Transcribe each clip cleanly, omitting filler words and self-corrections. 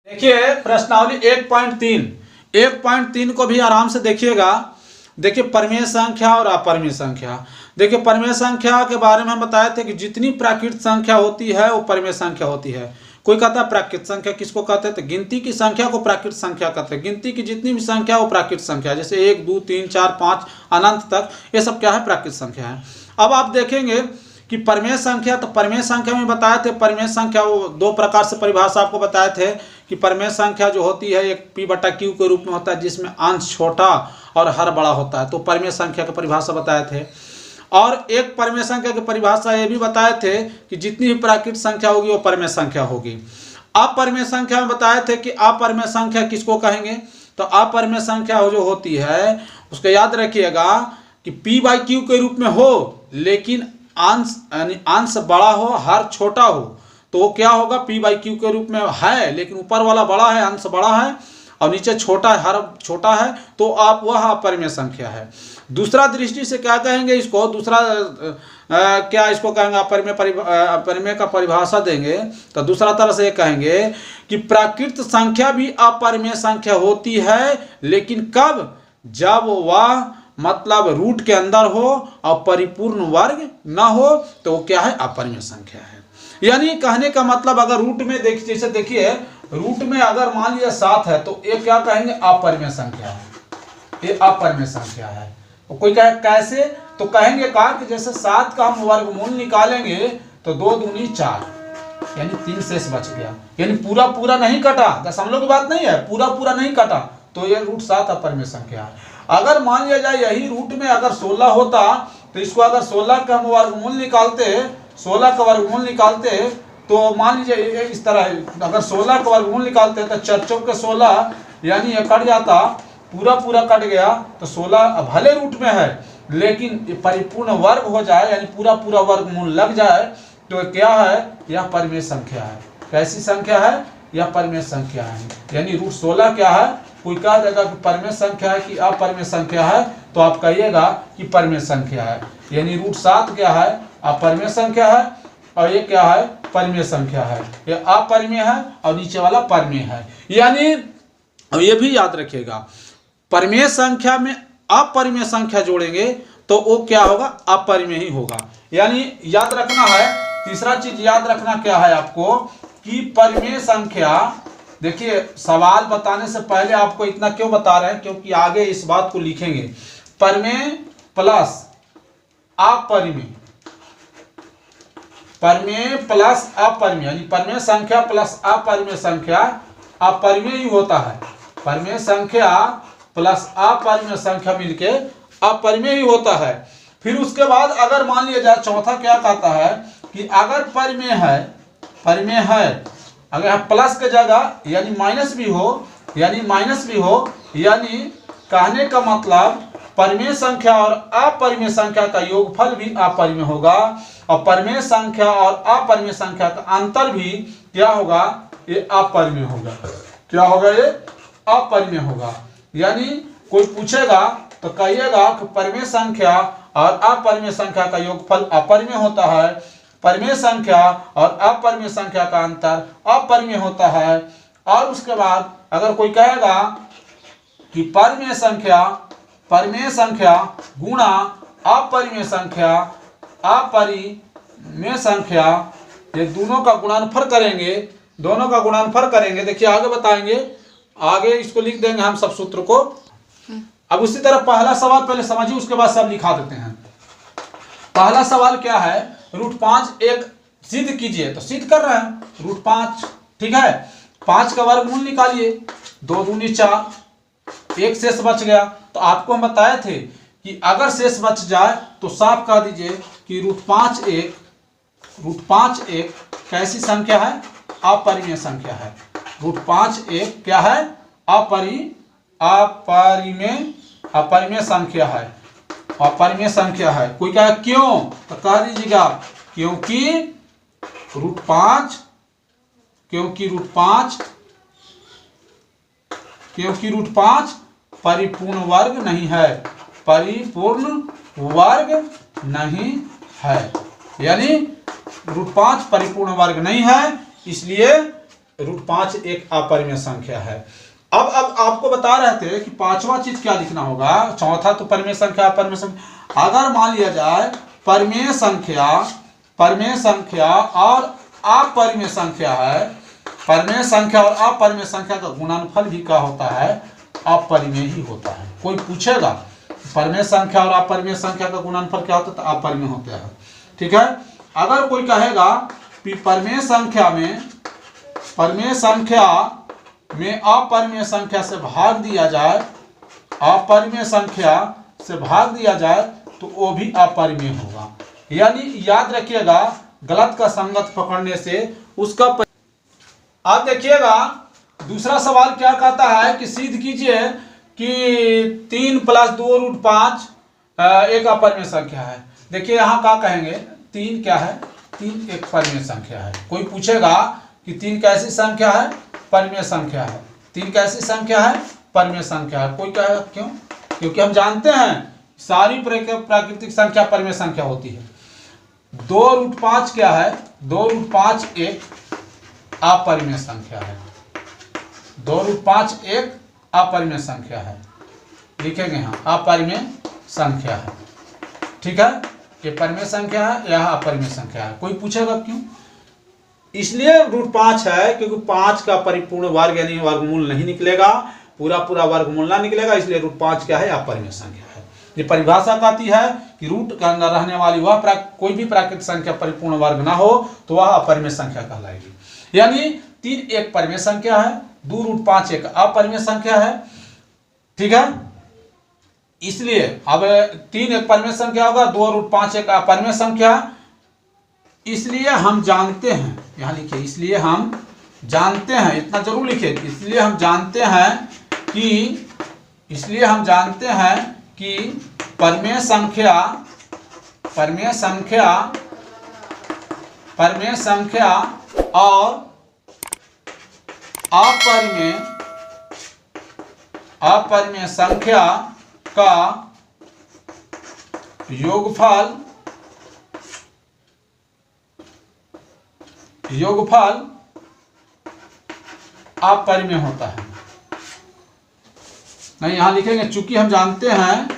देखिए प्रश्नावली 1.3 को भी आराम से देखिएगा। देखिए परिमेय संख्या और अपरिमेय संख्या। देखिए परिमेय संख्या के बारे में हम बताए थे कि जितनी प्राकृत संख्या होती है वो परिमेय संख्या होती है। कोई कहता है प्राकृत संख्या किसको कहते हैं, तो गिनती की संख्या को प्राकृत संख्या कहते हैं। गिनती की जितनी भी संख्या वो प्राकृत संख्या, जैसे 1 2 3 4 5 अनंत तक, ये सब क्या है, प्राकृत संख्या है। अब आप देखेंगे कि परिमेय संख्या, तो परिमेय संख्या में बताए थे, परिमेय संख्या वो दो प्रकार से परिभाषा आपको बताए थे कि परिमेय संख्या जो होती है एक P/Q के रूप में होता है, जिसमें अंश छोटा और हर बड़ा होता है, तो परिमेय संख्या की परिभाषा बताए थे। और एक परिमेय संख्या की परिभाषा ये भी बताए थे कि जितनी भी प्राकृत संख्या होगी वो परिमेय संख्या होगी। अपरिमेय संख्या में बताए थे कि अपरिमेय संख्या किसको कहेंगे, तो अपरिमेय संख्या जो होती है उसको याद रखिएगा कि P/Q के रूप में हो, लेकिन अंश यानी अंश बड़ा हो, हर छोटा हो, तो वो क्या होगा, P/Q के रूप में है, लेकिन ऊपर वाला बड़ा है, अंश बड़ा है, और नीचे छोटा है, हर छोटा है, तो आप वह अपरिमेय संख्या है। दूसरा दृष्टि से क्या कहेंगे इसको, दूसरा क्या इसको कहेंगे, अपरिमेय का परिभाषा देंगे तो दूसरा तरह से कहेंगे कि प्राकृत संख्या भी अपरिमेय संख्या होती है, लेकिन कब, जब वह मतलब रूट के अंदर हो और परिपूर्ण वर्ग ना हो, तो वो क्या है, अपरिमेय संख्या है। यानी कहने का मतलब अगर रूट में जैसे देखिए रूट में अगर मान लीजिए 7 है तो ये क्या कहेंगे, अपरिमेय संख्या है, ये अपरिमेय संख्या है। तो कोई कहे कैसे, तो कहेंगे कहा कि जैसे 7 का हम वर्गमूल निकालेंगे तो 2 दूनी 4, यानी 3 शेष बच गया, यानी पूरा पूरा नहीं कटा, दशमलव की बात नहीं है, पूरा पूरा नहीं कटा, तो ये रूट 7 अपरिमेय संख्या है। अगर मान लिया जाए यही रूट में अगर 16 होता तो इसको अगर 16 का हम वर्गमूल निकालते, 16 का वर्गमूल निकालते तो मान लीजिए इस तरह, अगर 16 का वर्गमूल निकालते तो 4 चौके 16, यानी ये कट जाता, पूरा पूरा कट गया, तो 16 भले रूट में है लेकिन परिपूर्ण वर्ग हो जाए, यानी पूरा पूरा वर्गमूल लग जाए, तो क्या है, यह परिमेय संख्या है। कैसी संख्या है, यह परिमेय संख्या है। यानी रूट 16 क्या है, कोई कह देगा कि परिमेय संख्या है कि अपरिमेय संख्या है, तो आप कहिएगा कि परिमेय संख्या है। यानी रूट 7 क्या है, अपरिमेय संख्या है, और ये क्या है, परिमेय संख्या है। ये अपरिमेय है और नीचे वाला परिमेय है। यानी अब ये भी याद रखिएगा, परिमेय संख्या में अपरिमेय संख्या जोड़ेंगे तो वो क्या होगा, अपरिमेय ही होगा। यानी याद रखना है, तीसरा चीज याद रखना क्या है आपको, कि परिमेय संख्या, देखिए सवाल बताने से पहले आपको इतना क्यों बता रहे हैं, क्योंकि आगे इस बात को लिखेंगे, परिमेय प्लस अपरिमेय, परिमेय प्लस अपरिमेय, यानी परिमेय संख्या प्लस अपरिमेय संख्या अपरिमेय ही होता है। परिमेय संख्या प्लस अपरिमेय संख्या मिलके अपरिमेय ही होता है। फिर उसके बाद अगर मान लिया जाए, चौथा क्या कहता है कि अगर परिमेय है, परिमेय है, अगर प्लस के जगह यानी माइनस भी हो, यानी माइनस भी हो, यानी कहने का मतलब परिमेय संख्या और अपरिमेय संख्या का योगफल भी अपरिमेय होगा, और परिमेय संख्या और अपरिमेय संख्या का अंतर भी क्या होगा, ये अपरिमेय होगा। क्या होगा, ये अपरिमेय होगा। यानी कोई पूछेगा तो कहिएगा कि परिमेय संख्या और अपरिमेय संख्या का योगफल अपरिमेय होता है, परिमेय संख्या और अपरिमेय संख्या का अंतर अपरिमेय होता है। और उसके बाद अगर कोई कहेगा कि परिमेय संख्या गुणा अपरिमेय संख्या, अपरिमेय संख्या, ये दोनों का गुणनफल करेंगे, दोनों का गुणनफल करेंगे। देखिए आगे बताएंगे, आगे इसको लिख देंगे हम सब सूत्र को। अब उसी तरह पहला सवाल पहले समझिए, उसके बाद सब लिखा देते हैं। पहला सवाल क्या है, रूट 5 एक सिद्ध कीजिए, तो सिद्ध कर रहे हैं रूट 5, ठीक है। 5 का वर्गमूल निकालिए, 2 दूनी 4, एक शेष बच गया। तो आपको हम बताए थे कि अगर शेष बच जाए तो साफ कह दीजिए कि रूट 5 एक कैसी संख्या है, अपरिमेय संख्या है। रूट 5 एक क्या है, अपरिमेय संख्या है, अपरिमेय संख्या है। कोई कहे क्यों, तो कह दीजिएगा क्योंकि रूट 5 परिपूर्ण वर्ग नहीं है, परिपूर्ण वर्ग नहीं है। यानी रूट 5 परिपूर्ण वर्ग नहीं है, इसलिए √5 एक अपरिमेय संख्या है। अब आपको बता रहे थे कि पांचवा चीज क्या लिखना होगा। चौथा तो परिमेय संख्या, अपरिमेय संख्या। अगर मान लिया जाए परिमेय संख्या और अपरिमेय संख्या है, परिमेय संख्या और अपरिमेय संख्या का गुणनफल भी क्या होता है, अपरिमेय ही होता है। कोई पूछेगा परिमेय संख्या और अपरिमेय संख्या का गुणनफल क्या होता है, तो अपरिमेय होता है। ठीक है। अगर कोई कहेगा कि परिमेय संख्या में अपरिमेय संख्या से भाग दिया जाए, अपरिमेय संख्या से भाग दिया जाए, तो वो भी अपरिमेय होगा। यानी याद रखिएगा, गलत का संगत पकड़ने से उसका आप देखिएगा दूसरा सवाल क्या कहता है कि सिद्ध कीजिए कि 3 + 2 √5 एक अपरिमेय संख्या है। देखिए यहाँ क्या कहेंगे, 3 क्या है, 3 एक परिमेय संख्या है। कोई पूछेगा कि 3 कैसी संख्या है, परिमेय संख्या है। 3 कैसी संख्या है, परिमेय संख्या है। कोई कहेगा क्यों, क्योंकि हम जानते हैं सारी प्राकृतिक संख्या परिमेय संख्या होती है। 2 √5 क्या है, 2 √5 एक अपरिमेय संख्या है। 2 √5 एक अपरिमेय संख्या है, लिखेंगे यहाँ अपरिमेय संख्या है। ठीक है, ये परिमेय संख्या है, यह अपरिमेय संख्या है। कोई पूछेगा क्यों, इसलिए √5 है क्योंकि 5 का परिपूर्ण वर्ग यानी वर्गमूल नहीं निकलेगा, पूरा वर्गमूल ना निकलेगा, इसलिए √5 क्या है, अपरिमेय संख्या है। ये परिभाषा कहती है कि रूट के अंदर रहने वाली वह कोई भी प्राकृतिक संख्या परिपूर्ण वर्ग ना हो तो वह अपरिमेय संख्या कहलाएगी। यानी 3 एक परिमेय संख्या है, 2 √5 एक अपरिमेय संख्या है। ठीक है, इसलिए अब 3 एक परिमेय संख्या होगा, 2 √5 एक अपरिमेय संख्या। इसलिए हम जानते हैं, यहां लिखिए, इसलिए हम जानते हैं, इतना जरूर लिखिए, इसलिए हम जानते हैं कि परिमेय संख्या और अपरिमेय संख्या का योगफल अपरिमेय होता है। नहीं, यहां लिखेंगे चूंकि हम जानते हैं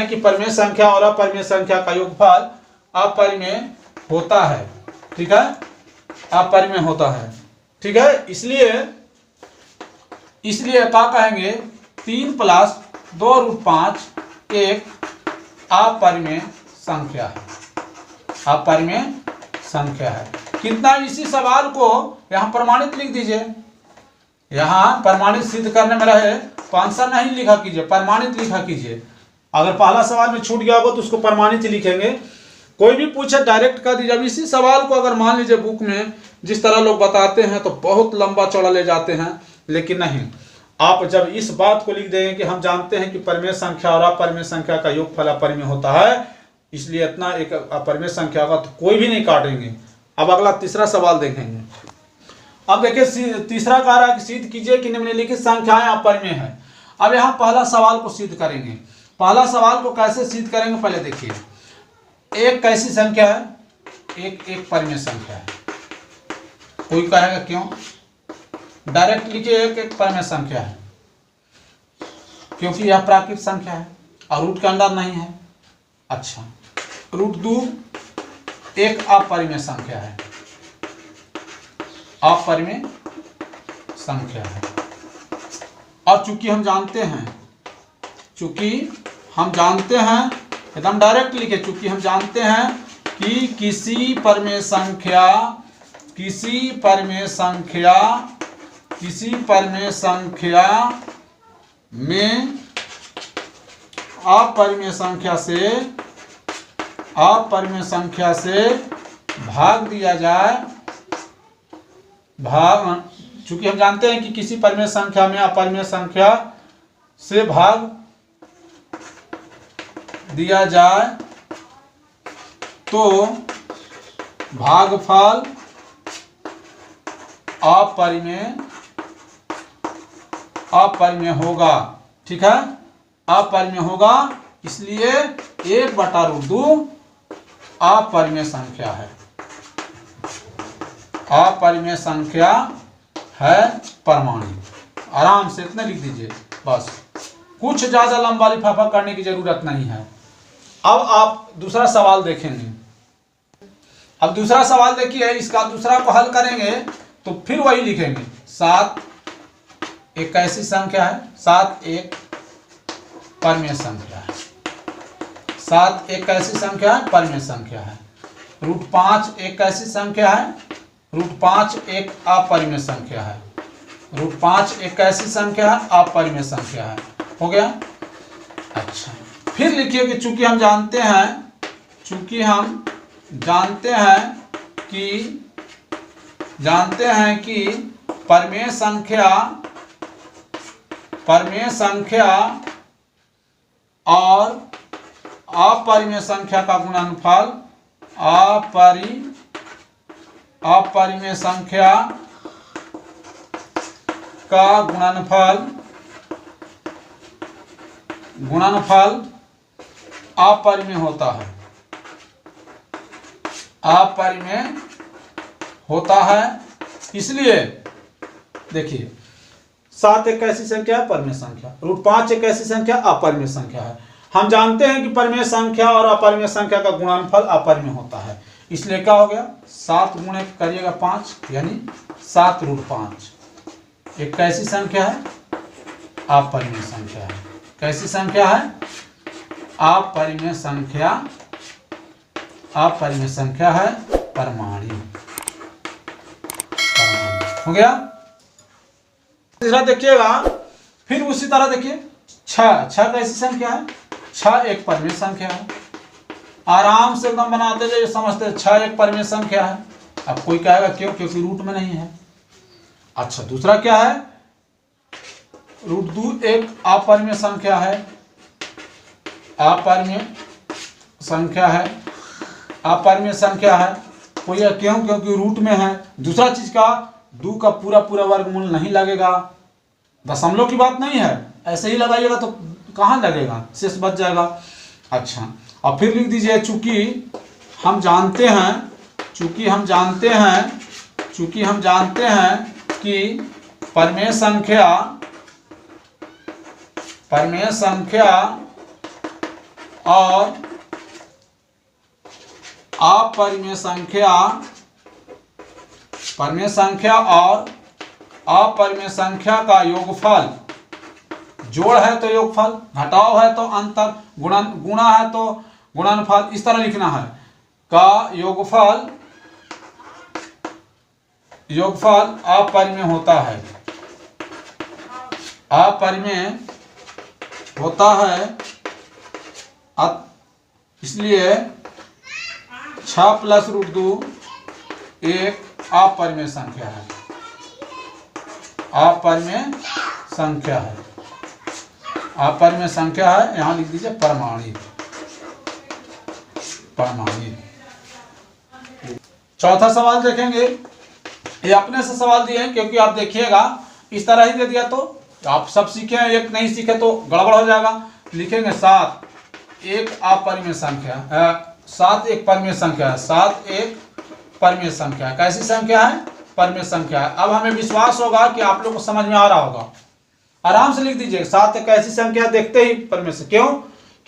कि परिमेय संख्या और अपरिमेय संख्या का योगफल अपरिमेय होता है। ठीक है, अपरिमेय होता है। ठीक है, इसलिए क्या कहेंगे, 3 + 2 √5 एक अपरिमेय संख्या है, अपरिमेय संख्या है। कितना, इसी सवाल को यहां प्रमाणित लिख दीजिए। यहां प्रमाणित सिद्ध करने में रहे तो आंसर नहीं लिखा कीजिए, प्रमाणित लिखा कीजिए। अगर पहला सवाल में छूट गया होगा तो उसको प्रमाणित लिखेंगे। कोई भी पूछे डायरेक्ट कर दीजिए। अब इसी सवाल को अगर मान लीजिए बुक में जिस तरह लोग बताते हैं तो बहुत लंबा चौड़ा ले जाते हैं, लेकिन नहीं, आप जब इस बात को लिख देंगे कि हम जानते हैं कि परिमेय संख्या और अपरिमेय संख्या का योगफल अपरिमेय होता है, इसलिए इतना एक अपरिमेय संख्या होगा तो कोई भी नहीं काटेंगे। अब अगला तीसरा सवाल देखेंगे। अब देखिए तीसरा कह रहा है कि सिद्ध कीजिए कि निम्नलिखित संख्याएं अपरिमेय है। अब यहाँ पहला सवाल को सिद्ध करेंगे। पहला सवाल को कैसे सिद्ध करेंगे, पहले देखिए। एक कैसी संख्या है, एक परिमेय संख्या है। कोई कहेगा क्यों, डायरेक्ट लिखिए, एक परिमेय संख्या है क्योंकि यह प्राकृतिक संख्या है और रूट के अंदर नहीं है। अच्छा, √2 एक अपरिमेय संख्या है, अपरिमेय संख्या है। और चूंकि हम जानते हैं, एकदम डायरेक्ट लिखे, चूंकि हम जानते हैं कि किसी परिमेय संख्या में अपरिमेय संख्या से भाग दिया जाए, चूंकि हम जानते हैं कि किसी परिमेय संख्या में अपरिमेय संख्या से भाग दिया जाए तो भागफल अपरिमेय होगा। ठीक है, अपरिमेय होगा, इसलिए 1/√2 अपरिमेय संख्या है, अपरिमेय संख्या है परमाणु। आराम से इतना लिख दीजिए बस, कुछ ज्यादा लंबा लिफाफा करने की जरूरत नहीं है। अब आप दूसरा सवाल देखेंगे। अब दूसरा सवाल देखिए, इसका दूसरा को हल करेंगे तो फिर वही लिखेंगे। 7 एक ऐसी संख्या है, 7 एक परमेय संख्या है। 7 एक ऐसी संख्या है, परमेय संख्या है। √5 एक ऐसी संख्या है, √5 एक अपरिमेय संख्या है। √5 एक ऐसी संख्या है, अपरिमेय संख्या है। हो गया। अच्छा, फिर लिखिए कि चूंकि हम जानते हैं कि परमेय संख्या और अपरिमेय संख्या का गुणनफल अपरिमेय संख्या का गुणनफल अपरिमेय होता है। अपरिमेय होता है। इसलिए देखिए, 7 एक ऐसी संख्या है, परमेय संख्या। √5 एक ऐसी संख्या, अपरिमेय संख्या है। हम जानते हैं कि परमेय संख्या और अपरिमेय संख्या का गुणनफल अपरिमेय होता है। इसलिए क्या हो गया, 7 गुणे करिएगा 5, यानी 7√5 एक कैसी संख्या है, अपरिमेय संख्या है। कैसी संख्या है, अपरिमेय संख्या है, परमाणु। हो गया। तीसरा देखिएगा, फिर उसी तरह देखिए 6 कैसी संख्या है, 6 एक परमेय संख्या है। आराम से एकदम बनाते जाइए, समझते 6 एक परमेय संख्या है। अब कोई कहेगा क्यों, क्योंकि रूट में नहीं है। अच्छा, दूसरा क्या है, √2 एक अपरिमेय संख्या है। अपरिमेय संख्या है। कोई क्यों, क्योंकि रूट में है। दूसरा चीज का 2 का पूरा वर्गमूल नहीं लगेगा। दशमलव की बात नहीं है, ऐसे ही लगाइएगा तो कहाँ लगेगा, शेष बच जाएगा। अच्छा, अब फिर लिख दीजिए, चूंकि हम जानते हैं कि परमेय संख्या और अपरिमेय संख्या का योगफल, जोड़ है तो योगफल, घटाव है तो अंतर, गुणा है तो गुणनफल, इस तरह लिखना है। का योगफल अपरिमेय होता है। अपरिमेय होता है, इसलिए 6 + √2 एक अपरिमेय संख्या है। अपरिमेय संख्या है। यहां लिख दीजिए परमाणु। चौथा सवाल देखेंगे। ये अपने से सवाल दिए हैं, क्योंकि आप देखिएगा इस तरह ही दे दिया तो आप सब सीखे, एक नहीं सीखे तो गड़बड़ हो जाएगा। लिखेंगे 7 एक अपरिमेय संख्या, 7 एक परमेय संख्या है। 7 एक परमेय संख्या है। कैसी संख्या है, परमेय संख्या है। अब हमें विश्वास होगा कि आप लोग को समझ में आ रहा होगा। आराम से लिख दीजिए, 7 एक ऐसी संख्या, देखते ही परमेय से। क्यों,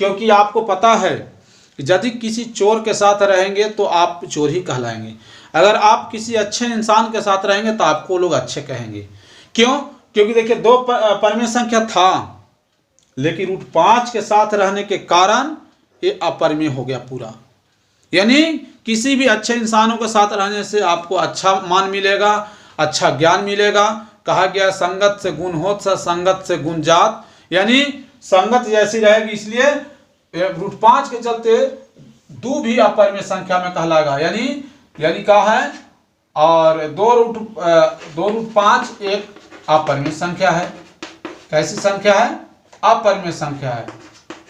क्योंकि आपको पता है कि यदि किसी चोर के साथ रहेंगे तो आप चोर ही कहलाएंगे। अगर आप किसी अच्छे इंसान के साथ रहेंगे तो आपको लोग अच्छे कहेंगे। क्यों, क्योंकि देखिए 2 परमेय संख्या था, लेकिन √5 के साथ रहने के कारण ये अपरिमेय हो गया पूरा। यानी किसी भी अच्छे इंसानों के साथ रहने से आपको अच्छा मान मिलेगा, अच्छा ज्ञान मिलेगा। कहा गया संगत से गुण होत, संगत से गुण जात। यानी संगत जैसी रहेगी, इसलिए √5 के चलते 2 भी अपरिमेय संख्या में कहलाएगा। यानी क्या है, और 2√5 एक अपरिमेय संख्या है। कैसी संख्या है, अपरिमेय संख्या है।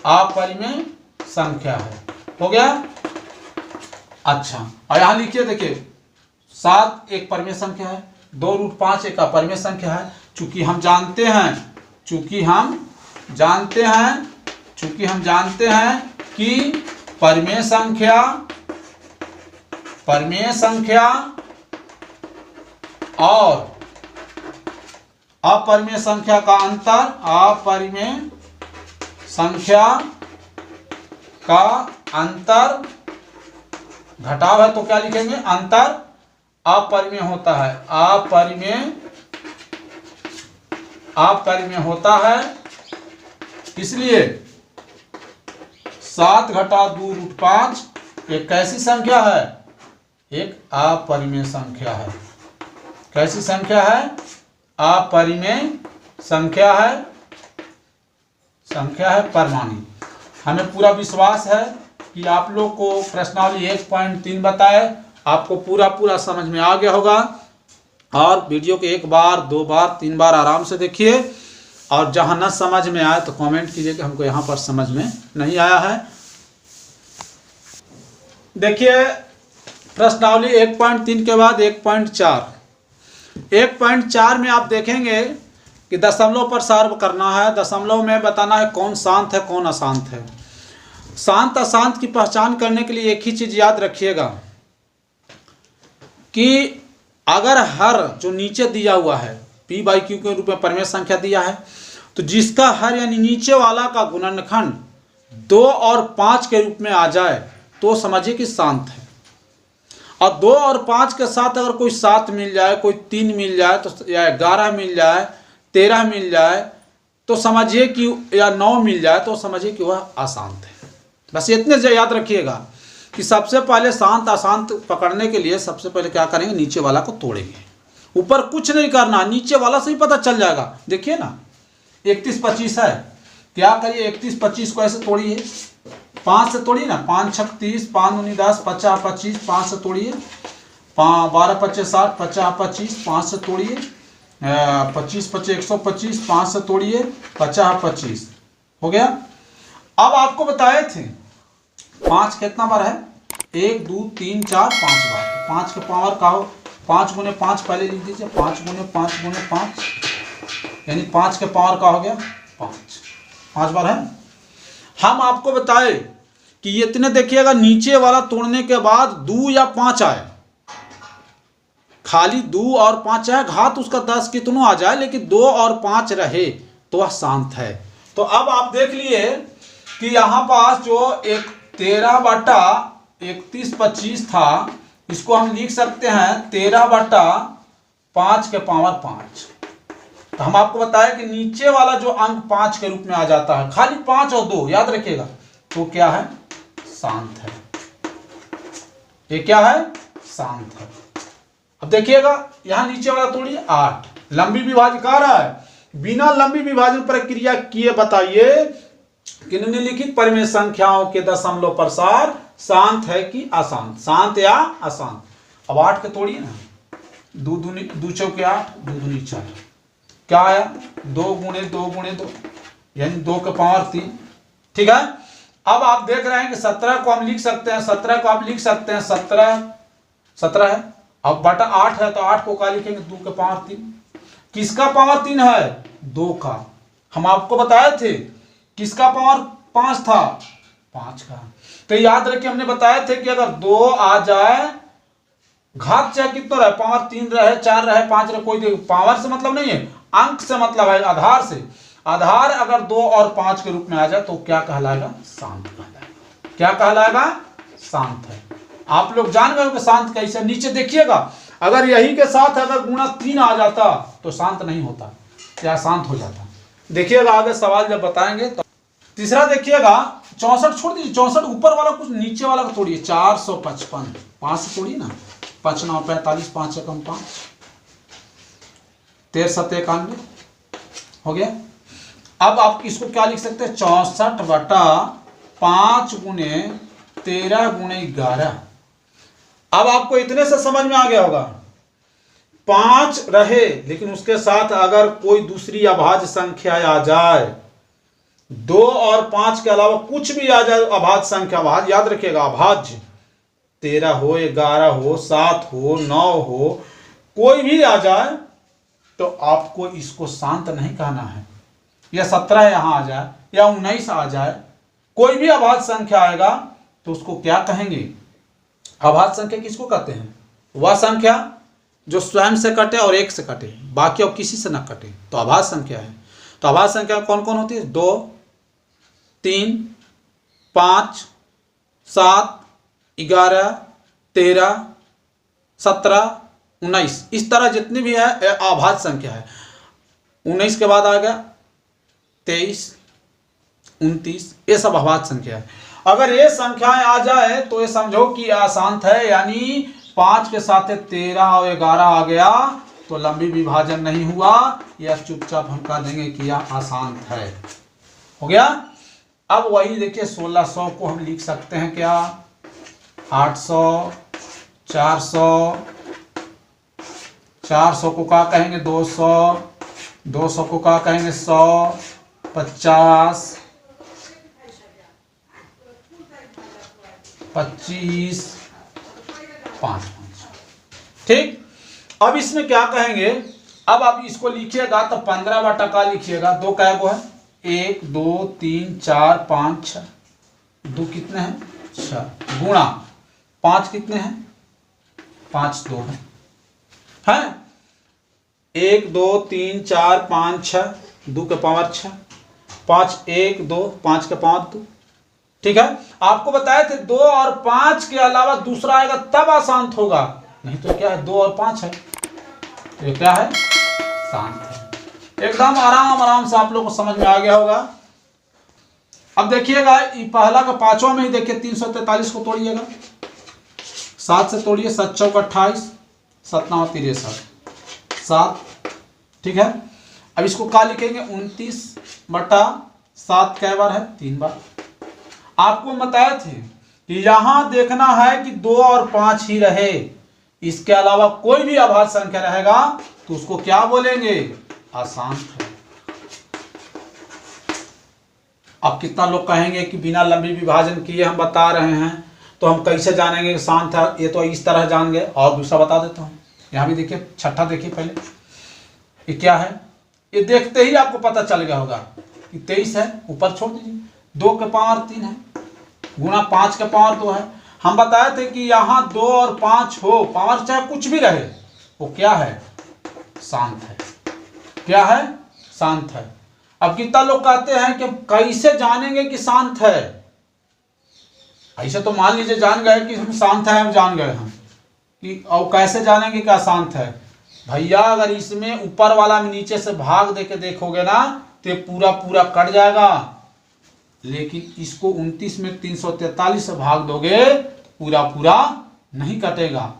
अपरिमेय संख्या है। हो गया। अच्छा, और यहां लिखिए, देखिए 7 एक परमेय संख्या है, 2√5 एक अपरिमेय संख्या है। चूंकि हम जानते हैं कि परमेय संख्या और अपरिमेय संख्या का अंतर, अपरिमेय संख्या का अंतर घटाव है तो क्या लिखेंगे, अंतर अपरिमेय होता है, अपरिमेय होता है, इसलिए 7 घटा 2 रूट 5 एक कैसी संख्या है, एक अपरिमेय संख्या है। कैसी संख्या है, अपरिमेय संख्या है, परिमाणिक। हमें पूरा विश्वास है कि आप लोग को प्रश्नावली 1.3 बताए आपको पूरा समझ में आ गया होगा। और वीडियो को 1 बार 2 बार 3 बार आराम से देखिए, और जहां न समझ में आए तो कमेंट कीजिए कि हमको यहाँ पर समझ में नहीं आया है। देखिए प्रश्नावली 1.3 के बाद 1.4। 1.4 में आप देखेंगे कि दशमलव पर सॉल्व करना है। दशमलव में बताना है कौन शांत है कौन अशांत है। शांत अशांत की पहचान करने के लिए एक ही चीज याद रखिएगा कि अगर हर जो नीचे दिया हुआ है p/q के रूप में परिमेय संख्या दिया है, तो जिसका हर यानी नीचे वाला का गुणनखंड 2 और 5 के रूप में आ जाए तो समझिए कि शांत है। और 2 और 5 के साथ अगर कोई 7 मिल जाए, कोई 3 मिल जाए, तो या 11 मिल जाए, 13 मिल जाए तो समझिए कि, या 9 मिल जाए तो समझिए कि वह अशांत है। बस इतने से याद रखिएगा कि सबसे पहले शांत अशांत पकड़ने के लिए सबसे पहले क्या करेंगे, नीचे वाला को तोड़ेंगे। ऊपर कुछ नहीं करना, नीचे वाला से ही पता चल जाएगा। देखिए ना 31-25 है, क्या करिए 31-25 को ऐसे तोड़िए, 5 से तोड़िए ना, 5 6 30, 5 9 10, 50 25, 5 से तोड़िए, 12 25 60, 50 25, 5 से तोड़िए, 25 25 125, 5 से तोड़िए, 50 25 हो गया। अब आपको बताए थे 5 कितना बार है, 1 2 3 4 5 बार। 5 के पावर का हो 5 गुने 5 पहले लिख दीजिए, 5 गुने 5 गुने 5 यानी 5 के पावर का हो गया 5 बार है। हम आपको बताए कि ये इतने देखिएगा, नीचे वाला तोड़ने के बाद 2 या 5 आए, खाली 2 और 5 है, घात उसका 10 कितनों आ जाए, लेकिन 2 और 5 रहे तो वह शांत है। तो अब आप देख लिए कि यहाँ पास जो एक 13/31-25 था, इसको हम लिख सकते हैं 13/5 के पावर 5। तो हम आपको बताया कि नीचे वाला जो अंक 5 के रूप में आ जाता है, खाली 5 और 2 याद रखिएगा, तो क्या है, शांत है। ये क्या है, शांत है। अब देखिएगा यहां नीचे वाला तोड़िए 8, लंबी विभाजन कह रहा है, बिना लंबी विभाजन प्रक्रिया किए बताइए कि निम्नलिखित परिमेय संख्याओं के दशमलव प्रसार शांत है कि अशांत, शांत या अशांत। अब 8 के तोड़िए ना, 2 चौके 8, 2 दूनी 4, क्या आया 2 गुणे 2 गुणे 2 यानी 2 के पावर 3। ठीक है। अब आप देख रहे हैं कि 17 को हम लिख सकते हैं, 17 को आप लिख सकते हैं, 17 है। अब बटा 8 है तो 8 को क्या लिखेंगे, 2 के पावर 3। किसका पावर 3 है, 2 का। हम आपको बताए थे किसका पावर 5 था, 5 का। तो याद रखिए हमने बताए थे कि अगर 2 आ जाए, घात चाहे कितना रहे, पावर 3 रहे, 4 रहे, 5 रहे, कोई पावर से मतलब नहीं है, अंक से मतलब है, आधार से। आधार अगर 2 और 5 के रूप में आ जाए तो क्या कहलाएगा, शांत कहलाएगा। क्या कहलाएगा, शांत है। आप लोग जान गए कि शांत कैसे। नीचे देखिएगा, अगर यही के साथ अगर गुणा 3 आ जाता तो शांत नहीं होता, क्या शांत हो जाता। देखिएगा आगे सवाल जब बताएंगे तो। तीसरा देखिएगा 64 छोड़ दीजिए, 64 ऊपर वाला कुछ नीचे वाला को तोड़िए, 455 5 से तोड़िए ना, 5 9 45, 5 एकम 5, 13 7 91 हो गया। अब आप इसको क्या लिख सकते हैं, 64/5 गुने 13 गुणे 11। अब आपको इतने से समझ में आ गया होगा, 5 रहे लेकिन उसके साथ अगर कोई दूसरी अभाज्य संख्या आ जाए, 2 और 5 के अलावा कुछ भी आ जाए अभाज्य संख्या, अभाज्य याद रखिएगा, अभाज्य 13 हो 11 हो 7 हो 9 हो, कोई भी आ जाए तो आपको इसको शांत नहीं कहना है। या 17 यहां आ जाए या 19 आ जाए, कोई भी अभाज्य संख्या आएगा तो उसको क्या कहेंगे, अभाज्य संख्या किसको कहते हैं, वह संख्या जो स्वयं से कटे और एक से कटे, बाकी और किसी से ना कटे, तो अभाज्य संख्या है। तो अभाज्य संख्या कौन कौन होती है? 2, 3, 5, 7, 11, 13, 17, 19, इस तरह जितनी भी है अभाज्य संख्या है। 19 के बाद आ गया 23, 29, ये सब अभाज्य संख्या है। अगर ये संख्याएं आ जाए तो ये समझो कि अशांत है, यानी 5 के साथ 13 और 11 आ गया तो लंबी विभाजन नहीं हुआ, यह चुपचाप हम कह देंगे कि यह अशांत है। हो गया। अब वही देखिए 1600 को हम लिख सकते हैं क्या? 800, 400, 400 को क्या कहेंगे? 200, 200 को क्या कहेंगे? 100, 50, 25, 5। ठीक। अब इसमें क्या कहेंगे? अब आप इसको लिखिएगा तो 15/का लिखिएगा। 2 कै गो है? 1, 2, 3, 4, 5, 6। 2 कितने हैं? 6। गुणा 5 कितने हैं? 5, 2 है। 1, 2, 3, 4, 5, 6, 2 के पावर 6, 5, 1, 2, 5 के पावर 2। ठीक है। आपको बताए थे 2 और 5 के अलावा दूसरा आएगा तब अशांत होगा, नहीं तो क्या है? 2 और 5 है, तो ये क्या है? शांत है। एकदम आराम से आप लोगों को समझ में आ गया होगा। अब देखिएगा पहला का पांचवा में ही देखिए 343 को तोड़िएगा। 7 से तोड़िए, 7 चौक 28, 7 9 63, 7। ठीक है। अब इसको क्या लिखेंगे? 29/7 कै बार है? 3 बार। आपको बताए थे कि यहां देखना है कि 2 और 5 ही रहे, इसके अलावा कोई भी अभाज्य संख्या रहेगा तो उसको क्या बोलेंगे? अशांत है। अब कितना लोग कहेंगे कि बिना लंबी विभाजन किए हम बता रहे हैं, तो हम कैसे जानेंगे कि शांत है? ये तो इस तरह जान गए। और दूसरा बता देता हूं। यहां भी देखिए, छठा देखिए पहले, ये क्या है? ये देखते ही आपको पता चल गया होगा कि 23 है। ऊपर छोड़ दीजिए। 2 के पावर 3 है, गुणा 5 के पावर 2 है। हम बताए थे कि यहां 2 और 5 हो, पावर चाहे कुछ भी रहे, वो क्या है? शांत है। क्या है? शांत है। अब कितना लोग कहते हैं कि कैसे जानेंगे कि शांत है? ऐसे तो मान लीजिए जान गए कि हम शांत है, हम जान गए हम कि, और कैसे जानेंगे कि अशांत है? भैया अगर इसमें ऊपर वाला में नीचे से भाग दे के देखोगे ना तो पूरा पूरा कट जाएगा, लेकिन इसको 29 में 343 से भाग दोगे पूरा पूरा नहीं कटेगा।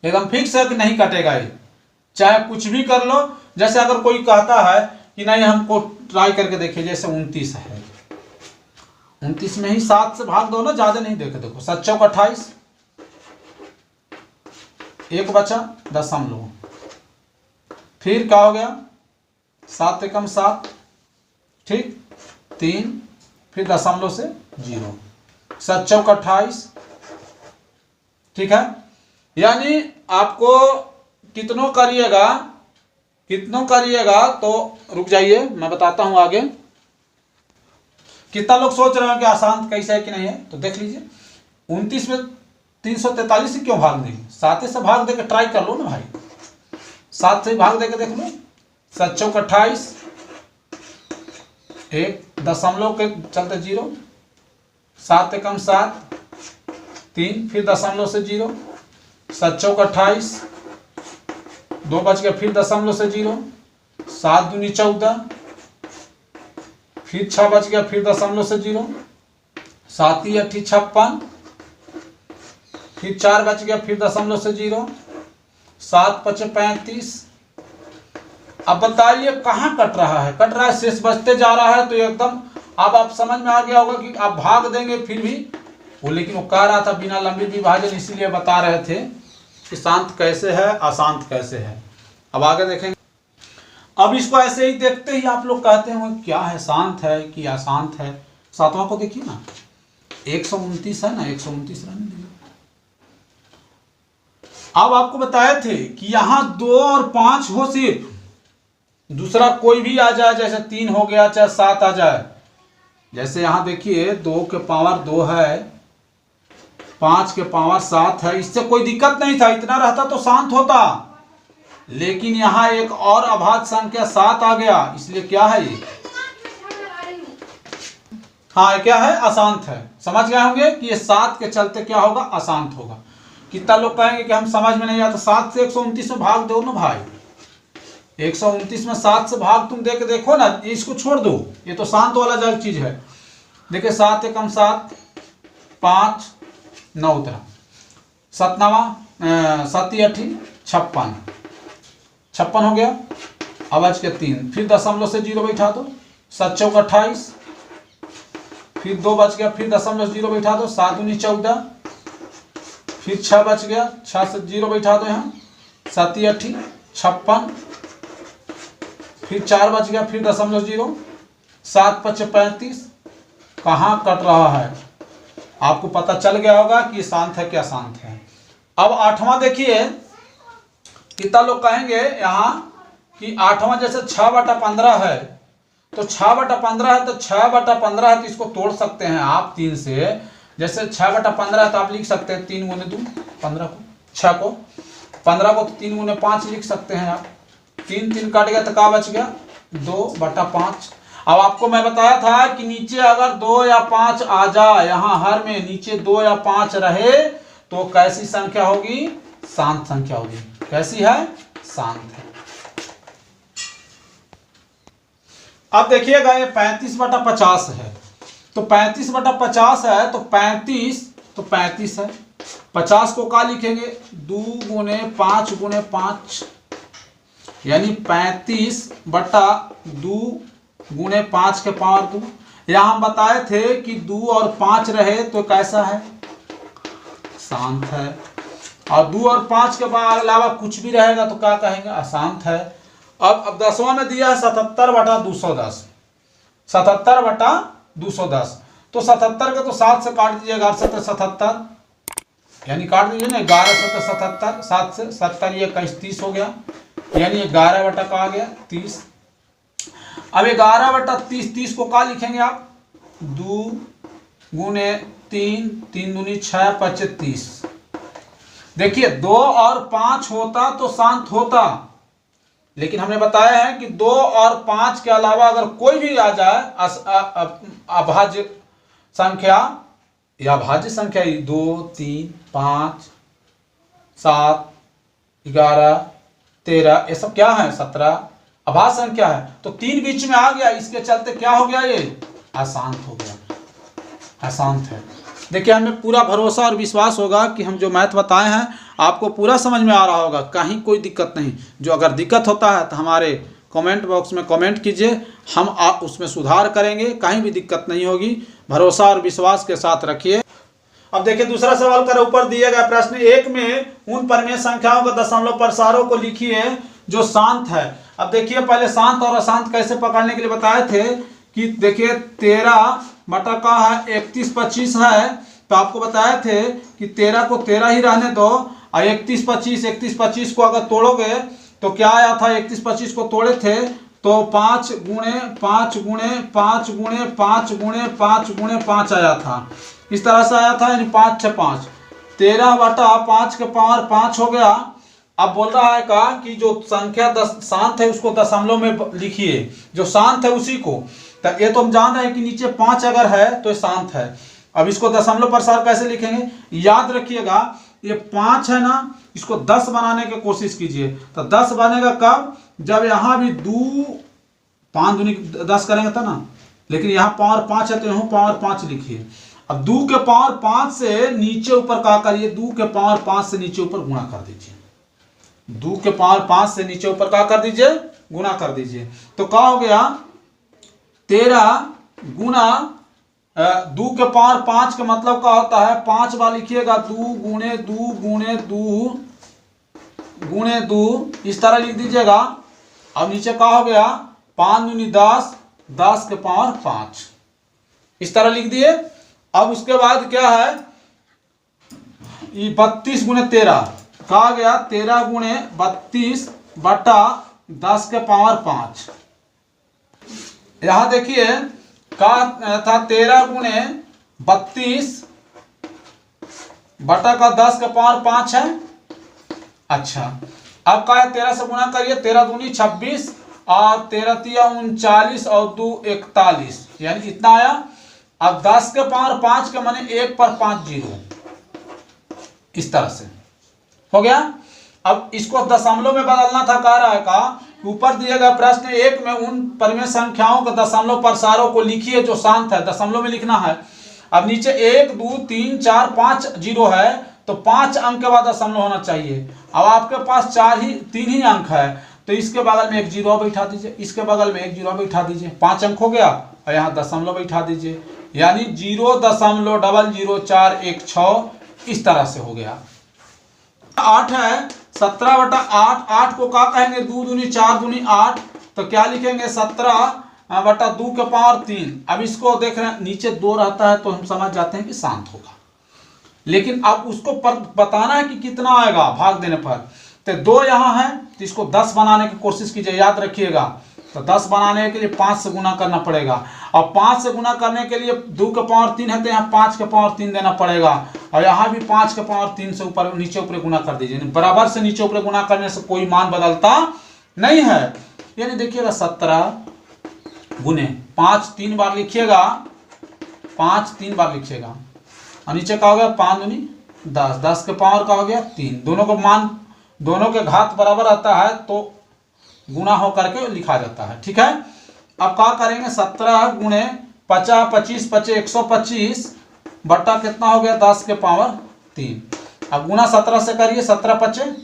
एकदम फिक्स है कि नहीं कटेगा ये, चाहे कुछ भी कर लो। जैसे अगर कोई कहता है कि नहीं हमको ट्राई करके देखिए, जैसे 29 है, 29 में ही 7 से भाग दो ना, ज्यादा नहीं देखे। देखो 7 चौक 28, 1 बचा 0.5, फिर क्या हो गया? 7 से कम 7, ठीक, 3, फिर 0.0 से 0, 7 चौक 28। ठीक है। यानी आपको कितनों करिएगा तो रुक जाइए, मैं बताता हूं आगे। कितना लोग सोच रहे हैं कि अशांत कैसे है कि नहीं है, तो देख लीजिए। 29 में 343 से क्यों भाग देंगे? 7 से भाग देकर ट्राई कर लो ना भाई, 7 से भाग देकर देख लो। 7 चौक 28, 1 दशमलव के चलते 0, 7 से कम 7, 3, फिर 0.0 से 0, 7 चौक 28, 2 बच गया, फिर 0.0 से 0, 7 दूनी 14, फिर 6 बच गया, फिर 0.0 से 0, 7 ही 8 56, फिर 4 बच गया, फिर 0.0 से 0, 7 5 35। अब बताइए कहाँ कट रहा है? कट रहा है, शेष बचते जा रहा है। तो एकदम अब आप समझ में आ गया होगा कि आप भाग देंगे फिर भी वो, लेकिन वो कह रहा था बिना लंबी विभाजन, इसीलिए बता रहे थे कि शांत कैसे है, अशांत कैसे है। अब आगे देखेंगे। अब इसको ऐसे ही देखते ही आप लोग कहते हैं क्या है, शांत है कि अशांत है? 7वां को देखिए ना, 129 है ना, 129 रहने दीजिए। अब आपको बताए थे कि यहां 2 और 5 हो, सिर्फ दूसरा कोई भी आ जाए, जैसे 3 हो गया, चाहे 7 आ जाए। जैसे यहां देखिए 2 के पावर 2 है, 5 के पावर 7 है, इससे कोई दिक्कत नहीं था, इतना रहता तो शांत होता। लेकिन यहाँ एक और अभाज्य संख्या 7 आ गया, इसलिए क्या है ये? हाँ, क्या है? अशांत है। समझ गए होंगे कि ये 7 के चलते क्या होगा? अशांत होगा। कितना लोग कहेंगे कि हम समझ में नहीं आता, 7 से 129 में भाग दो ना भाई, 129 में 7 से भाग तुम दे के देखो ना, इसको छोड़ दो, ये तो शांत वाला जग चीज है। देखिए 7 एकम 7, 5 9 उतरा, 7 नवा 7 8 56, 56 हो गया। अब आज के 3, फिर दशमलव से 0 बैठा दो, 7 चौक 28, फिर 2 बच गया, फिर दशमलव से 0 बैठा दो, 7 दूनी 14, फिर 6 बच गया, 6 से 0 बैठा दो यहाँ, 7 8 56, फिर 4 बच गया, फिर दशमलव 0, 7 5 35। कहाँ कट रहा है? आपको पता चल गया होगा कि शांत है क्या शांत है। अब 8वां देखिए, कितना लोग कहेंगे यहाँ कि 8वां जैसे 6/15 है, तो 6/15 है तो 6/15 है तो इसको तोड़ सकते हैं आप 3 से। जैसे 6/15 है तो आप लिख सकते हैं 3 गुने 2 15 को, 6 को 15 को 3 गुने 5 लिख सकते हैं आप। 3 3 काट गया तो क्या बच गया? 2/5। अब आपको मैं बताया था कि नीचे अगर 2 या 5 आ जाए, यहाँ हर में नीचे 2 या 5 रहे तो कैसी संख्या होगी? शांत संख्या होगी। कैसी है? शांत है। अब देखिएगा ये 35/50 है, तो 35/50 है तो 35 है। 50 को क्या लिखेंगे? 2 गुने 5 गुने 5, यानी 35/2 गुने 5 के पावर 2। यहां हम बताए थे कि 2 और 5 रहे तो कैसा है? शांत है। और 2 और 5 के अलावा कुछ भी रहेगा तो क्या कहेंगे? अशांत है। अब 10वां में दिया है 77/210, 77/210, तो 77 के तो 7 से काट दीजिएगा, 7 77, यानी काट दीजिए ना, 11 7 77, 7 से 70 ये 30 हो गया, यानी 11 का आ गया 30। अब 11/30, 30 को क्या लिखेंगे आप? 2 गुने 3, 3 दूनी 6 5 30। देखिए 2 और 5 होता तो शांत होता, लेकिन हमने बताया है कि 2 और 5 के अलावा अगर कोई भी आ जाए अभाज्य संख्या या भाज्य संख्या, 2 3 5 7 11 13, ये सब क्या है? 17 अभाज्य संख्या है। तो 3 बीच में आ गया, इसके चलते क्या हो गया? ये अशांत हो गया, अशांत है। देखिए हमें पूरा भरोसा और विश्वास होगा कि हम जो मैथ बताए हैं आपको पूरा समझ में आ रहा होगा, कहीं कोई दिक्कत नहीं। जो अगर दिक्कत होता है तो हमारे कमेंट बॉक्स में कमेंट कीजिए, हम उसमें सुधार करेंगे, कहीं भी दिक्कत नहीं होगी। भरोसा और विश्वास के साथ रखिए। अब देखिए दूसरा सवाल कर ऊपर दिया गया प्रश्न 1 में उन परिमेय संख्याओं के दशमलव प्रसारों को लिखिए जो शांत है। अब देखिए पहले शांत और अशांत कैसे पकड़ने के लिए बताए थे कि देखिए 13/31 है, तो आपको बताए थे कि 13 को 13 ही रहने दो, और 31/25 को अगर तोड़ोगे तो क्या आया था? 31/25 को तोड़े थे तो 5 गुणे 5 गुणे 5 गुणे 5 गुणे 5 गुणे 5 आया था, इस तरह से आया था, यानी 5 6 5, 13/5 के पावर 5 हो गया। अब बोल रहा है का कि जो संख्या शांत है उसको दशमलव में लिखिए, जो शांत है उसी को। तो ये तो हम जान रहे हैं कि नीचे 5 अगर है तो शांत है। अब इसको दशमलव प्रसार कैसे लिखेंगे? याद रखिएगा ये 5 है ना, इसको 10 बनाने की कोशिश कीजिए। तो 10 बनेगा कब? जब यहाँ भी 2 5 दूनी 10 करेंगे था ना, लेकिन यहाँ पावर 5 है तो यहाँ पावर 5 लिखिए। अब 2 के पावर 5 से नीचे ऊपर क्या करिए? 2 के पावर 5 से नीचे ऊपर गुणा कर दीजिए। 2 के पावर 5 से नीचे ऊपर क्या कर दीजिए? गुणा कर दीजिए। तो क्या हो गया? 13 गुना 2 के पावर 5 का मतलब क्या होता है? 5 बार लिखिएगा, 2 गुणे 2 गुणे 2 गुणे 2, इस तरह लिख दीजिएगा। अब नीचे क्या हो गया? 5 दूनी 10, 10 के पावर 5, इस तरह लिख दिए। अब उसके बाद क्या है? ये 32 गुणे 13 कहा गया? 13 गुणे 32 बटा 10 के पावर 5। यहां देखिए का था 13 गुणे 32 बटा का 10 का पावर 5 है। अच्छा, अब का है 13 से गुना करिए, 13 दूनी 26 और 13 तिया 39 और 2 41, यानी इतना आया। अब 10 के पावर 5 के माने 1 पर 5 जीरो, इस तरह से हो गया। अब इसको दशमलव में बदलना था, कह रहा है का ऊपर दिए गए प्रश्न 1 में उन परिमेय संख्याओं के दशमलव प्रसारों को लिखिए जो शांत है, दशमलव में लिखना है। अब नीचे 1 2 3 4 5 जीरो है, तो 5 अंक के बाद दशमलव होना चाहिए। अब आपके पास 3 ही अंक है, तो इसके बगल में एक जीरो बैठा दीजिए, इसके बगल में एक जीरो बैठा दीजिए, 5 अंक हो गया। और यहाँ दशमलव बैठा दीजिए, यानी 0.00416, इस तरह से हो गया। 8 है 17/8, 8 को क्या कहेंगे, 2 दूनी 4 दूनी 8, तो क्या लिखेंगे 17/2 के पावर 3। अब इसको देख रहे हैं नीचे 2 रहता है तो हम समझ जाते हैं कि शांत होगा, लेकिन अब उसको बताना है कि कितना आएगा भाग देने पर। तो 2 यहाँ है, तो इसको 10 बनाने की कोशिश कीजिए, याद रखिएगा। तो 10 बनाने के लिए 5 से गुना करना पड़ेगा, और 5 से गुना करने के लिए 2 के पावर 3 है, तो यहाँ 5 के पावर 3 देना पड़ेगा, और यहाँ भी 5 के पावर 3 से ऊपर नीचे ऊपर गुना कर दीजिए। बराबर से नीचे ऊपर गुना करने से कोई मान बदलता नहीं है। यानी देखिएगा 17 गुने 5 3 बार लिखिएगा, 5 3 बार लिखिएगा, और नीचे का हो गया 5 दूनी 10, 10 के पावर का हो गया 3। दोनों का मान, दोनों के घात बराबर आता है तो गुना हो करके लिखा जाता है, ठीक है। अब क्या करेंगे, 17 गुणे 50 25 25 125 बट्टा कितना हो गया 10 के पावर 3। अब गुना 17 से करिए, 17 5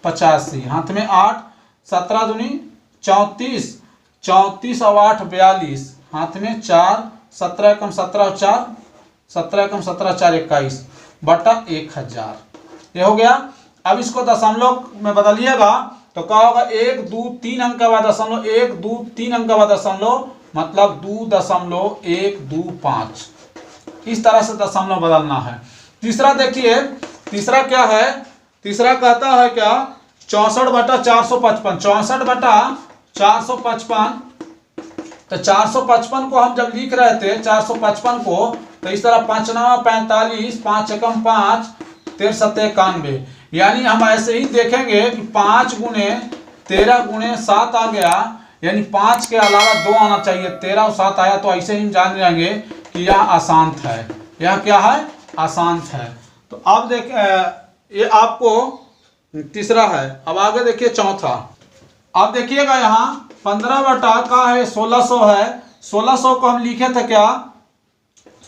85, हाथ में 8, 17 दूनी 34, 34 और 8 42, हाथ में 4, 17 एकम 17 और 4, 17 एकम 17 4 21 बटा 1000, ये हो गया। अब इसको दशमलव में बदलिएगा तो क्या होगा, 1 2 3 अंक का बाद दशमलव, 1 2 3 अंक का बाद दशमलव, मतलब 2.125, इस तरह से दशमलव बदलना है। तीसरा देखिए, तीसरा क्या है, तीसरा कहता है क्या 64/455, 64/455। तो 455 को हम जब लिख रहे थे 455 को, तो इस तरह 5 9 45, 5 एकम 5 13 7 91, यानी हम ऐसे ही देखेंगे कि 5 गुणे 13 गुणे 7 आ गया, यानी 5 के अलावा 2 आना चाहिए, 13 और 7 आया, तो ऐसे ही जान जाएंगे कि यह अशांत है, यह क्या है, अशांत है। तो अब देख, ये आपको तीसरा है। अब आगे देखिए चौथा। अब देखिएगा यहाँ 15 बटा का है 1600 है, 1600 को हम लिखे थे क्या,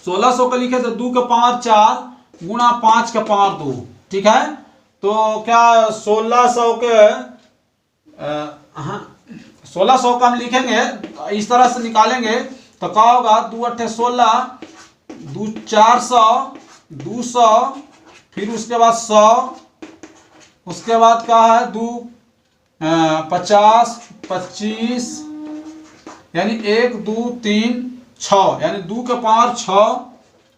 1600 को लिखे थे 2 के पावर 4 गुणा 5 के पावर 2, ठीक है। तो क्या 1600 के 1600 का हम लिखेंगे इस तरह से निकालेंगे, तो क्या होगा 2 8 16, 2 400, 200, फिर उसके बाद 100, उसके बाद क्या है 2 50 25, यानी 1 2 3 6, यानी 2 के पावर 6,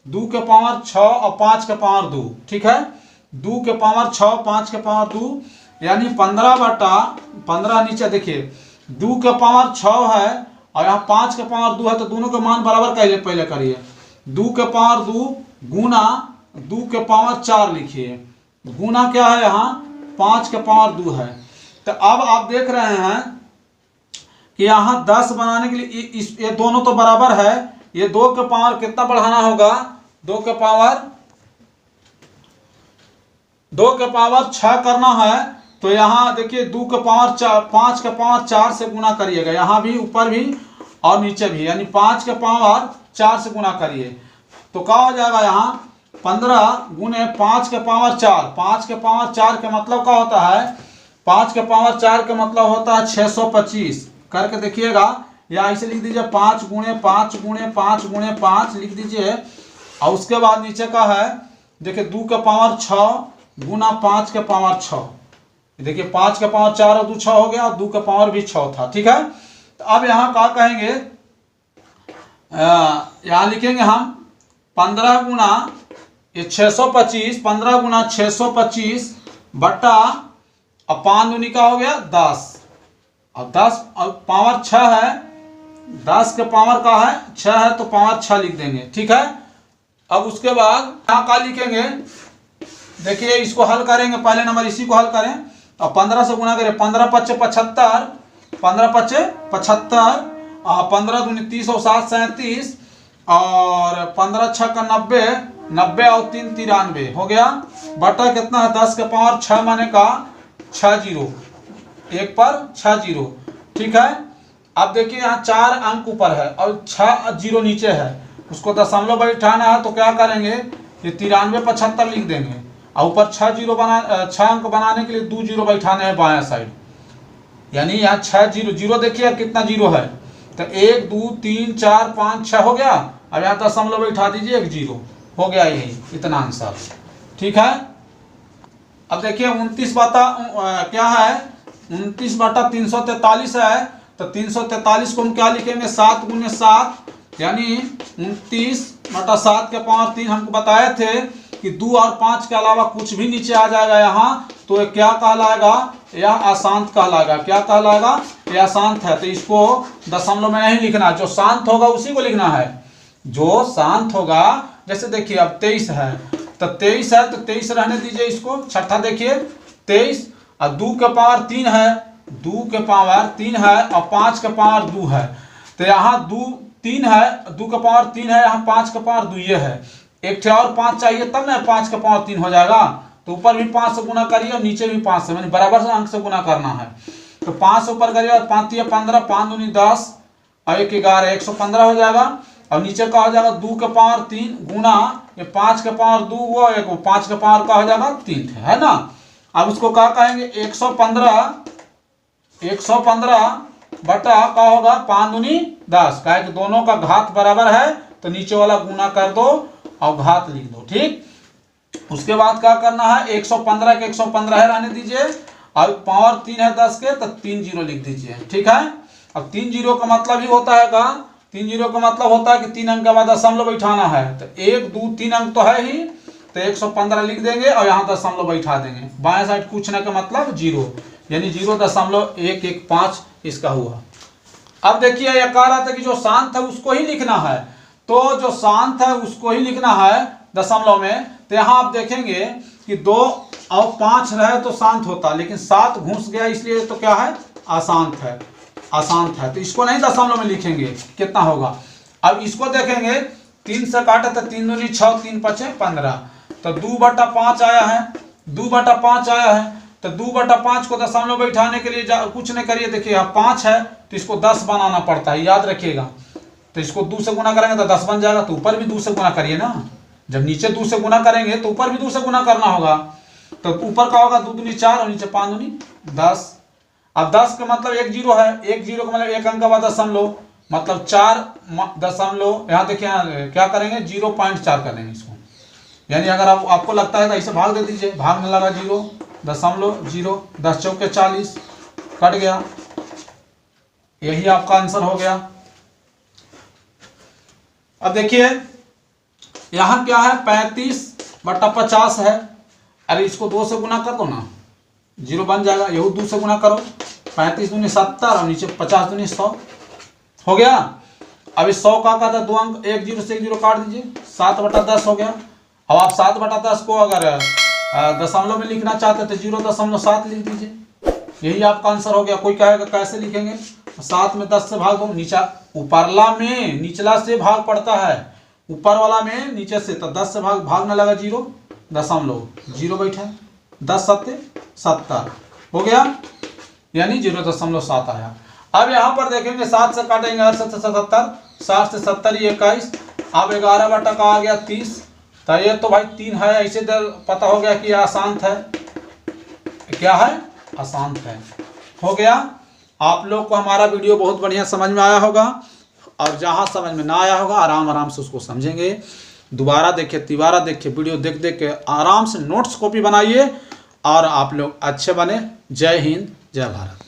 2 के पावर 6 और 5 के पावर 2, ठीक है। 2 के पावर 6 5 के पावर 2, यानी 15/15, नीचे देखिए 2 के पावर 6 है और यहाँ 5 के पावर 2 है, तो दोनों के मान बराबर पहले करिए। 2 के पावर 2 गुना 2 के पावर 4 लिखिए, गुना क्या है यहाँ 5 के पावर 2 है। तो अब आप देख रहे हैं कि यहाँ 10 बनाने के लिए ये दोनों तो बराबर है, ये 2 के पावर कितना बढ़ाना होगा, 2 के पावर 6 करना है। तो यहाँ देखिए 2 के पावर 4, 5 के पावर 4 से गुना करिएगा, यहाँ भी ऊपर भी और नीचे भी, यानी 5 के पावर 4 से गुना करिए, तो क्या हो जाएगा यहाँ 15 गुने 5 के पावर 4, 5 के पावर 4 के मतलब क्या होता है, 5 के पावर 4 का मतलब होता है 625, करके देखिएगा, या ऐसे लिख दीजिए 5 गुणे 5 गुणे 5 गुणे 5 लिख दीजिए, और उसके बाद नीचे का है देखिए 2 के पावर 6 गुना 5 के पावर 6, देखिए 5 के पावर 4 और 2 6 हो गया, और 2 के पावर भी 6 था, ठीक है। तो अब यहाँ क्या कहेंगे, यहाँ लिखेंगे हम 15 गुना ये 625, 15 गुना 625 बट्टा, अब 5 दूनी का हो गया 10, और 10 पावर 6 है, 10 के पावर का है 6 है, तो पावर 6 लिख देंगे, ठीक है। अब उसके बाद यहाँ क्या लिखेंगे, देखिए इसको हल करेंगे, पहले नंबर इसी को हल करें, और 15 से गुना करें, 15 पच्चे 75, 15 पच्चे 75, 15 दूनी 30 और 7 37, और 15 छः का 90, 90 और 3 93 हो गया। बटा कितना है 10 के पावर 6 माने का 6 जीरो, 1 पर 6 जीरो। ठीक है, अब देखिए यहाँ 4 अंक ऊपर है और 6 जीरो नीचे है, उसको दशमलव बैठाना है तो क्या करेंगे, ये 93 75 लिख देंगे और ऊपर 6 जीरो 6 अंक बनाने के लिए 2 जीरो बैठाने हैं बायां साइड, यानी यहाँ 6 जीरो, जीरो देखिए कितना जीरो है, तो 1 2 3 4 5 6 हो गया। अब यहाँ दशमलव बैठा दीजिए, 1 जीरो हो गया, यही इतना आंसर। ठीक है, अब देखिए 29 बटा क्या है, 29 बटा 343 है, तो 343 को हम क्या लिखेंगे, 7 गुने 7, यानी 29 बटा 7 के पावर 3। हमको बताए थे कि 2 और 5 के अलावा कुछ भी नीचे आ जाएगा यहाँ तो ये क्या कहलाएगा, यह अशांत कहलाएगा। क्या कहलाएगा, यह अशांत है, तो इसको दशमलव में नहीं लिखना, जो शांत होगा उसी को लिखना है, जो शांत होगा। जैसे देखिए अब 23 है, तो 23 है तो 23 रहने दीजिए इसको। छठा देखिए 23 और 2 के पावर 3 है, 2 के पावर 3 है और 5 के पावर 2 है, तो यहाँ 2 3 है, 2 का पावर 3 है, यहाँ 5 का पावर 2 ये है। एक थे और 5 चाहिए तब ना 5 का पावर 3 हो जाएगा, तो ऊपर भी 5 से गुना करिए और नीचे भी 5 से, मैंने बराबर से अंक से गुना करना है। तो 5 से ऊपर करिए और 5 या 15, 5 दूनी 10 और 1 11, 115 हो जाएगा। और नीचे का हो जाएगा 2 के पावर 3 गुना ये 5 के पावर 2 हुआ, 5 के पावर का हो जाएगा 3, है ना। अब उसको क्या कहेंगे, 115 बटा का होगा 5 दूनी 10, कहे कि दोनों का घात बराबर है तो नीचे वाला गुना कर दो और घात लिख दो। ठीक, उसके बाद क्या करना है, 115 के 115 है रहने दीजिए और पावर 3 है 10 के, तो 3 जीरो लिख दीजिए। ठीक है, अब 3 जीरो का मतलब ही होता है का, 3 जीरो का मतलब होता है कि 3 अंक के बाद दशमलव बैठाना है, तो 1 2 3 अंक तो है ही, तो 115 लिख देंगे और यहाँ दशमलव बैठा देंगे। बाएं साइड पूछने का मतलब जीरो, यानी 0.115 इसका हुआ। अब देखिए यह कह रहा था कि जो शांत है उसको ही लिखना है, तो जो शांत है उसको ही लिखना है दशमलव में। तो यहाँ आप देखेंगे कि 2 और 5 रहे तो शांत होता, लेकिन 7 घुस गया इसलिए तो क्या है, अशांत है, अशांत है, तो इसको नहीं दशमलव में लिखेंगे। कितना होगा, अब इसको देखेंगे 3 से काटे तो 3 दूनी 6, 3 पचे 15, तो 2/5 आया है, 2/5 आया है, तो 2/5 को दशमलव बैठाने के लिए कुछ नहीं करिए, देखिए यहाँ 5 है तो इसको 10 बनाना पड़ता है, याद रखिएगा। तो इसको 2 से गुना करेंगे तो 10 बन जाएगा, तो ऊपर भी 2 से गुना करिए ना, जब नीचे 2 से गुना करेंगे तो ऊपर भी 2 से गुना करना होगा। तो ऊपर का होगा 2 दूनी 4 और नीचे 5 दूनी 10। अब 10 का मतलब 1 जीरो है, 1 जीरो का मतलब 1 अंक का बाद दशमलव, मतलब 4 दशमलव, यहाँ देखिए क्या करेंगे 0.4 कर देंगे इसको, यानी अगर आपको लगता है तो ऐसे भाग दे दीजिए, भाग में लगा 0.0, 10 चौके 40 कट गया, यही आपका आंसर हो गया। अब देखिए यहाँ क्या है, 35/50 है, अरे इसको 2 से गुना कर दो ना, 0 बन जाएगा, यही 2 से गुना करो, 35 दूनी 70 और नीचे 50 दूनी 100 हो गया। अब इस 100 का था 2 अंक, 1 जीरो से 1 जीरो काट दीजिए, 7/10 हो गया। अब आप 7/10 को अगर दशमलव में लिखना चाहते तो 0.7 लिख दीजिए, यही आपका आंसर हो गया। कोई कहेगा कैसे लिखेंगे, 7 में 10 से भाग दो, नीचा ऊपरला में निचला से भाग पड़ता है, ऊपर वाला में नीचे से, तो 10 से भाग न लगा 0.0 बैठा, 10 7 70 हो गया, यानी 0.7 आया। अब यहाँ पर देखेंगे 7 से काटेंगे 68 से 77, 60 से 70 21, अब 11 का आ गया 30, तो ये तो भाई 3 है, ऐसे पता हो गया कि अशांत है, क्या है, अशांत है, हो गया। आप लोग को हमारा वीडियो बहुत बढ़िया समझ में आया होगा, और जहाँ समझ में ना आया होगा आराम से उसको समझेंगे, दोबारा देखिए तिबारा देखिए, वीडियो देख के आराम से नोट्स कॉपी बनाइए और आप लोग अच्छे बने। जय हिंद, जय भारत।